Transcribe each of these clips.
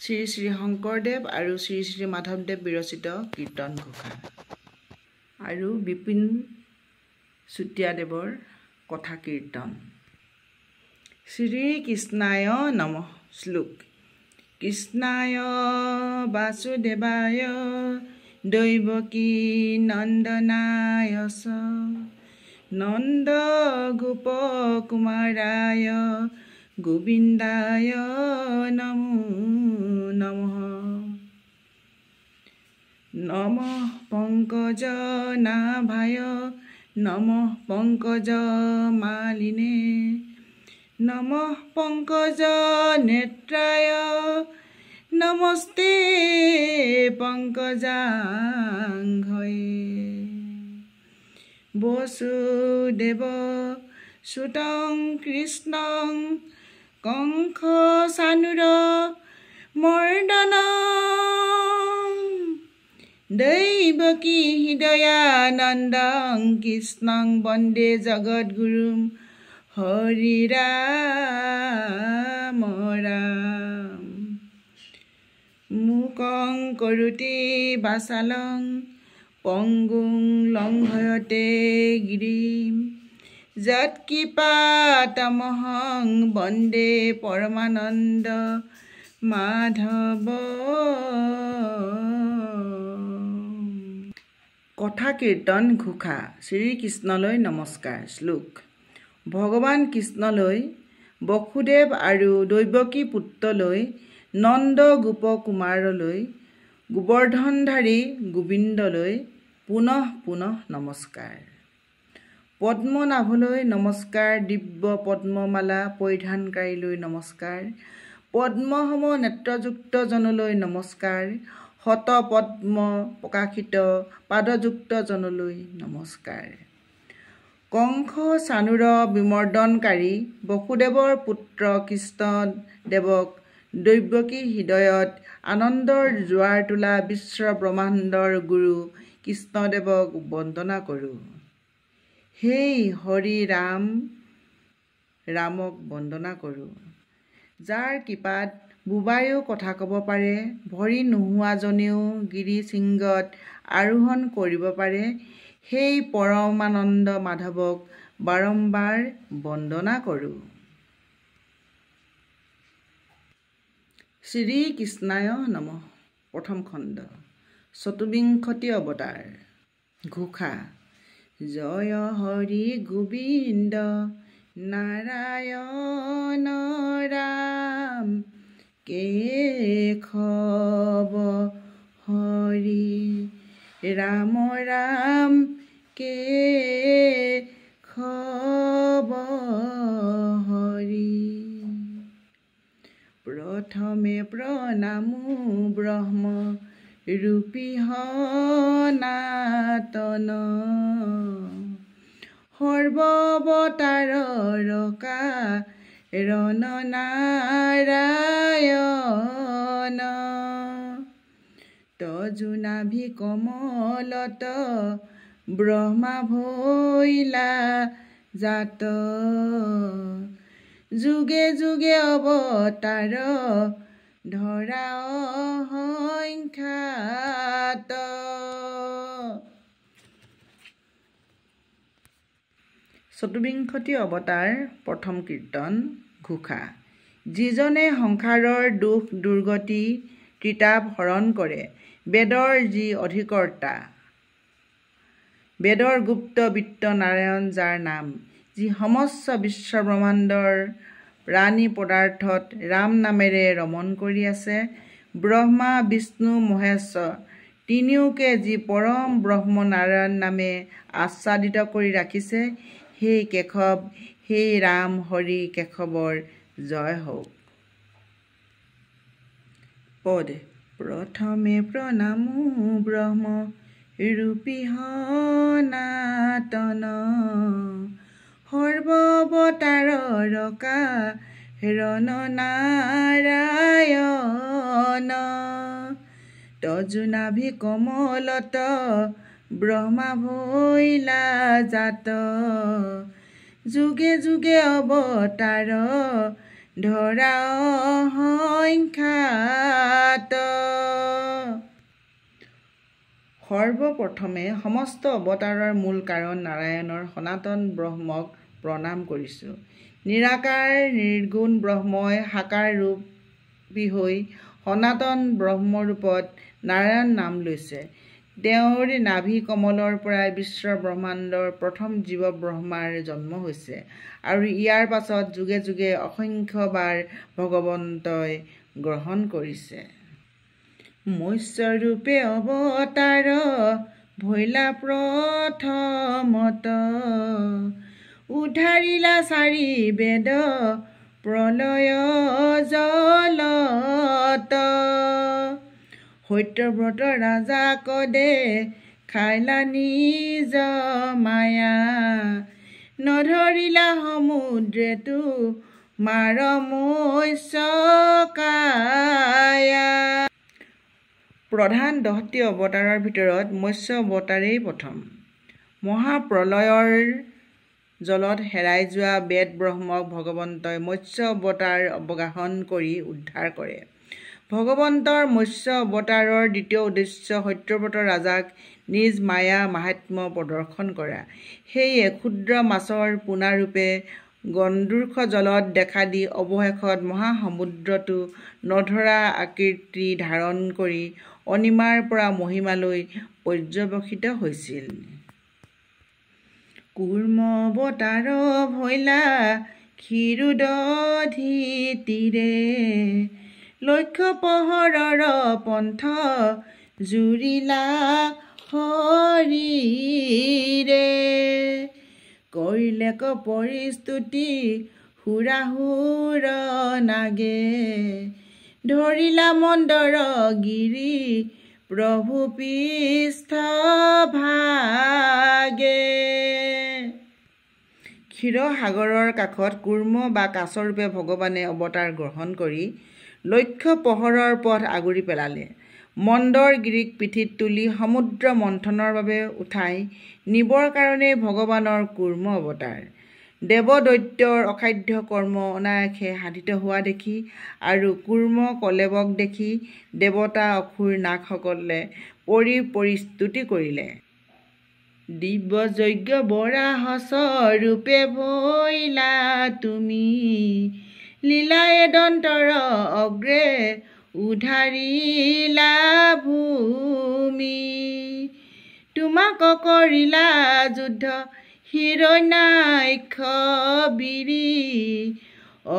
শ্ৰী শ্ৰী শংকৰদেৱ আৰু শ্ৰী শ্ৰী মাধৱদেৱ বিৰচিত কীৰ্তন ঘোষা আৰু বিপিন চুতীয়াদেৱৰ কথা কীৰ্তন। শ্ৰী কৃষ্ণায় নমঃ। শ্লোক। কৃষ্ণায় বাসুদেৱায় দৈৱকী নন্দনায় চ নন্দ গোপ কুমাৰায় গোবিন্দায় নমো নমঃ। নমঃ পংকজ নাভায় নমঃ পংকজ মালিনে নমঃ পংকজ নেত্ৰায় নমস্তে পংকজাংঘয়ে। বসুদেৱ সুতং কৃষ্ণং কংস চানুৰ মৰ্দনং দৈৱকী হৃদয়ানন্দং কৃষ্ণং বন্দে জগদ্গুৰুম হৰি ৰাম ৰাম। মুকং কৰোতি বাচালং পংগুং লংঘয়তে গিৰিম যৎকৃপাতমহং বন্দে পৰমানন্দ মাধৱ। কথা কীৰ্তন ঘোষা। শ্ৰীকৃষ্ণলৈ নমস্কাৰ। শ্লোক। ভগৱান কৃষ্ণলৈ বসুদেৱ আৰু দৈৱকী পুত্ৰলৈ নন্দ গোপ কুমাৰলৈ গোবৰ্ধনধাৰী গোবিন্দলৈ পুনঃ পুনঃ নমস্কাৰ। পদ্মনাভলৈ নমস্কাৰ। দিব্য পদ্মমালা পৰিধানকাৰীলৈ নমস্কাৰ। পদ্মসম নেত্ৰযুক্ত জনলৈ নমস্কাৰ। শত পদ্ম প্ৰকাশিত পাদযুক্ত জনলৈ নমস্কাৰ। কংস চানুৰ বিমৰ্দনকাৰী বসুদেৱৰ পুত্ৰ কৃষ্ণদেৱক দৈৱকী হৃদয়ত আনন্দৰ জোৱাৰ তোলা বিশ্ব ব্ৰহ্মাণ্ডৰ গুৰু কৃষ্ণদেৱক বন্দনা কৰোঁ। সেই হৰি ৰাম ৰামক বন্দনা কৰোঁ। যাৰ কৃপাত বোবায়ো কথা ক'ব পাৰে, ভৰি নোহোৱাজনেও গিৰি শৃংগত আৰোহণ কৰিব পাৰে, সেই পৰমানন্দ মাধৱক বাৰম্বাৰ বন্দনা কৰোঁ। শ্ৰীকৃষ্ণায় নমঃ। প্ৰথম খণ্ড। চতুৰ্বিংশতি অৱতাৰ। ঘোষা। জয় হৰি গোবিন্দ নাৰায়ণ ৰাম কেশৱ হৰি ৰাম ৰাম কেশৱ হৰি। প্ৰথমে প্ৰণামো ব্ৰহ্ম ৰূপী সনাতন সৰ্ববতাৰৰ কাৰণ নাৰায়ণ। তজুনাভি কমলত ব্ৰহ্মা ভৈলা জাত যুগে যুগে অৱতাৰ ধৰা অসংখ্যাত। চতুৰ্বিংশতি অৱতাৰ। প্ৰথম কীৰ্তন ঘোষা। যিজনে সংসাৰৰ দুখ দুৰ্গতি ত্ৰিতাপ হৰণ কৰে, বেদৰ যি অধিকৰ্তা, বেদৰ গুপ্ত বিত্ত নাৰায়ণ যাৰ নাম, যি সমস্ত বিশ্ব ব্ৰহ্মাণ্ডৰ প্ৰাণী পদাৰ্থত ৰাম নামেৰে ৰমণ কৰি আছে, ব্ৰহ্মা বিষ্ণু মহেশ্বৰ তিনিওকে যি পৰম ব্ৰহ্ম নাৰায়ণ নামে আচ্ছাদিত কৰি ৰাখিছে, সেই কেশৱ, সেই ৰাম হৰি কেশৱৰ জয় হওক। পদ। প্ৰথমে প্ৰণামো ব্ৰহ্ম ৰূপী সনাতন সৰ্ববতাৰৰ কাৰণ নাৰায়ণ। তজুনাভি কমলত ব্ৰহ্মা ভৈলা জাত যুগে যুগে অৱতাৰ ধৰা অসংখ্যাত। সৰ্বপ্ৰথমে সমস্ত অৱতাৰৰ মূল কাৰণ নাৰায়ণৰ সনাতন ব্ৰহ্মক প্ৰণাম কৰিছোঁ। নিৰাকাৰ নিৰ্গুণ ব্ৰহ্মই সাকাৰ ৰূপী হৈ সনাতন ব্ৰহ্মৰূপত নাৰায়ণ নাম লৈছে। তেওঁৰ নাভি কমলৰ পৰাই বিশ্ব ব্ৰহ্মাণ্ডৰ প্ৰথম জীৱ ব্ৰহ্মাৰ জন্ম হৈছে আৰু ইয়াৰ পাছত যুগে যুগে অসংখ্যবাৰ ভগৱন্তই গ্ৰহণ কৰিছে। মৎস্যৰূপে অৱতাৰ ভৈলা প্ৰথমত, উদ্ধাৰিলা চাৰি বেদ প্ৰলয় জলত। সত্যব্ৰত ৰাজা কদে খাইলা নিজ মায়া, নধৰিলা সমুদ্ৰেতো মাৰ মৎস্য কায়া। প্ৰধান 10টি অৱতাৰৰ ভিতৰত মৎস্য অৱতাৰেই প্ৰথম। মহাপ্ৰলয়ৰ জলত হেৰাই যোৱা বেদ ব্ৰহ্মক ভগৱন্তই মৎস্য অৱতাৰ অৱগাহন কৰি উদ্ধাৰ কৰে। ভগৱন্তৰ মৎস্য অৱতাৰৰ দ্বিতীয় উদ্দেশ্য সত্যব্ৰত ৰাজাক নিজ মায়া মাহাত্ম্য প্ৰদৰ্শন কৰা। সেয়ে ক্ষুদ্ৰ মাছৰ পোনাৰূপে গণ্ডূৰ্ষ জলত দেখা দি অৱশেষত মহাসমুদ্ৰতো নধৰা আকৃতি ধাৰণ কৰি অনিমাৰ পৰা মহিমালৈ পৰ্যবসিত হৈছিল। কুৰ্ম অৱতাৰ ভৈলা ক্ষীৰোদধি তীৰে, লক্ষ্য পহৰৰ পন্থ জুৰিলা হৰিৰে। কৰিলে ক পৰিস্তুতি সুৰাসুৰ নাগে, ধৰিলা মন্দৰ গিৰি প্ৰভু পৃষ্ঠ ভাগে। ক্ষীৰসাগৰৰ কাষত কুৰ্ম বা কাছৰূপে ভগৱানে অৱতাৰ গ্ৰহণ কৰি লক্ষ্য পহৰৰ পথ আগুৰি পেলালে। মন্দৰ গিৰিক পিঠিত তুলি সমুদ্ৰ মন্থনৰ বাবে উঠাই নিবৰ কাৰণেই ভগৱানৰ কুৰ্ম অৱতাৰ। দেৱ দৈত্যৰ অসাধ্য কৰ্ম অনায়াসে সাধিত হোৱা দেখি আৰু কুৰ্ম কলেবক দেখি দেৱতা অসুৰ নাগসকলে পৰিস্তুতি কৰিলে। দিব্য যজ্ঞ বৰাহ স্বৰূপে ভৈলা তুমি, লীলায়ে দন্তৰ অগ্ৰে উদ্ধাৰিলা ভূমি। তোমাক কৰিলা যুদ্ধ হিৰণ্যাক্ষ বীৰি,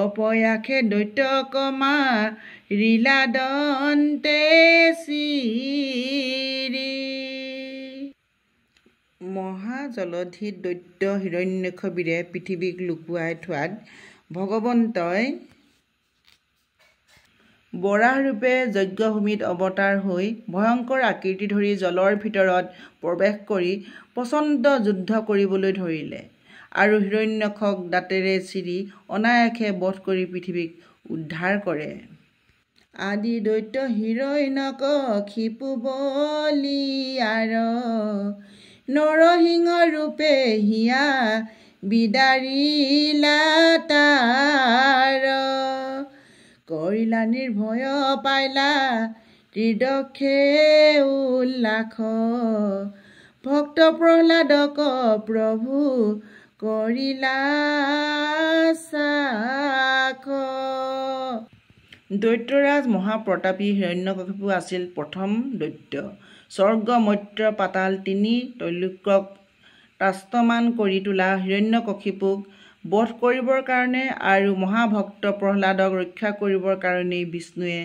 অপয়াসে দৈত্যক মাৰিলা দন্তে চিৰি। মহাজলধিত দৈত্য হিৰণ্যাক্ষবীৰে পৃথিৱীক লুকুৱাই থোৱাত ভগৱন্তই বৰাহৰূপে যজ্ঞভূমিত অৱতাৰ হৈ ভয়ংকৰ আকৃতি ধৰি জলৰ ভিতৰত প্ৰৱেশ কৰি প্ৰচণ্ড যুদ্ধ কৰিবলৈ ধৰিলে আৰু হিৰণ্যাক্ষক দাঁতেৰে চিৰি অনায়াসে বধ কৰি পৃথিৱীক উদ্ধাৰ কৰে। আদি দৈত্য হিৰণ্যকশিপু বলিয়াৰ, নৰসিংহ ৰূপে হিয়া বিদাৰিলা তাৰ। কৰিলা নিৰ্ভয় পাইলা ত্ৰিদশে উল্লাস, ভক্ত প্ৰহ্লাদক প্ৰভু কৰিলা সাখ। দৈত্যৰাজ মহাপ্ৰতাপী হিৰণ্যকশিপু আছিল প্ৰথম দৈত্য। স্বৰ্গ মৰ্ত্য পাতাল তিনি ত্ৰৈলোক্যক ত্ৰাস্তমান কৰি তোলা হিৰণ্যকশিপুক বধ কৰিবৰ কাৰণে আৰু মহাভক্ত প্ৰহ্লাদক ৰক্ষা কৰিবৰ কাৰণেই বিষ্ণুৱে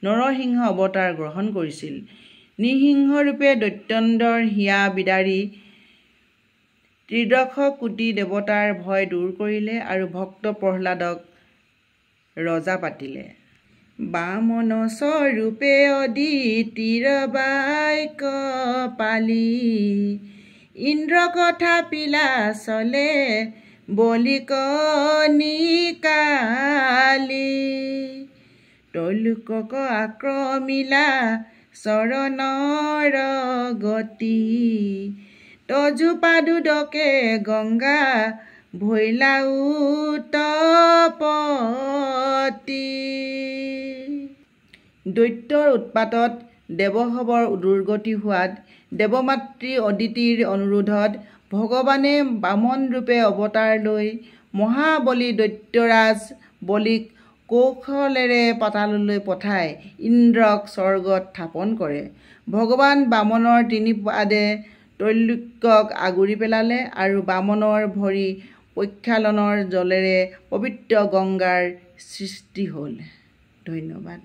নৰসিংহ অৱতাৰ গ্ৰহণ কৰিছিল। নৃসিংহৰূপে দৈত্যন্দৰ হিয়া বিদাৰি ত্ৰিদশ কোটি দেৱতাৰ ভয় দূৰ কৰিলে আৰু ভক্ত প্ৰহ্লাদক ৰজা পাতিলে। বামন স্বৰূপে অদিতিৰ বাক্য পালি, ইন্দ্ৰক থাপিলা চলে বলিক নিকালি। ত্ৰৈলোক্যক আক্ৰমিলা চৰণৰ গতি, তজুপাদুদকে গংগা ভৈলা উৎপত্তি। দৈত্যৰ উৎপাতত দেৱসৱৰ দুৰ্গতি হোৱাত দেৱমাতৃ অদিতিৰ অনুৰোধত ভগৱানে বামন ৰূপে অৱতাৰ লৈ মহাবলী দৈত্যৰাজ বলিক কৌশলেৰে পাতাললৈ পঠাই ইন্দ্ৰক স্বৰ্গত স্থাপন কৰে। ভগৱান বামনৰ 3 পাদে ত্ৰৈলোক্যক আগুৰি পেলালে আৰু বামনৰ ভৰি প্ৰক্ষালনৰ জলেৰে পবিত্ৰ গংগাৰ সৃষ্টি হ'ল। ধন্যবাদ।